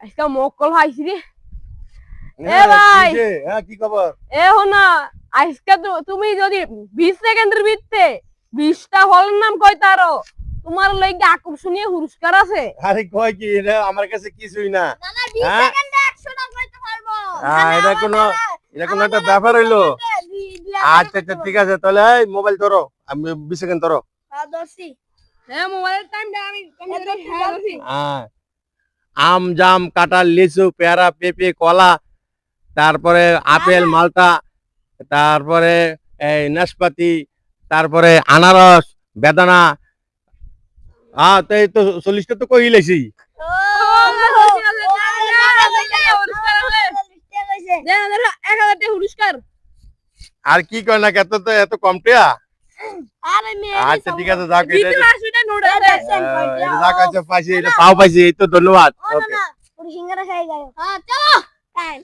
আজকে মক্কল খাইছি রে। এ ভাই হ্যাঁ কি খবর? এ হনা আজকে তুমি যদি 20 সেকেন্ডের ভিতরে 20টা ফলের নাম কইতারো তোমার লাগি আকর্ষণীয় পুরস্কার আছে। আরে কয় কি এটা আমার কাছে কিছুই না। না না 20 হ্যাঁ? সেকেন্ডে 100টা কইতে পারবো। এটা কোনো একটা ব্যাপার হইলো। আচ্ছা আচ্ছা ঠিক আছে তাহলে এই মোবাইল ধরো, আমি 20 সেকেন্ড ধরো। দর্শি হ্যাঁ মোবাইলের টাইমটা আমি হ্যাঁ ধরছি। হ্যাঁ, আম জাম কাঁঠাল লিচু পেয়ারা পেঁপে কলা, তারপরে আপেল মালটা, তারপরে এই নাশপাতি, তারপরে আনারস বেদানা। তো এই তো 40টা তো কইলেছি। পুরস্কার আর কি কয় না এত তো এত কম টিয়া। আরে মেয়ে আচ্ছা ঠিক আছে যাক এটা যাক না আচ্ছা পাইছি, এটা পাও পাইছি, এই তো ধন্যবাদ। না ওকে না পুরো সিঙ্গারা খাই গেল। হ্যাঁ চলো টাইম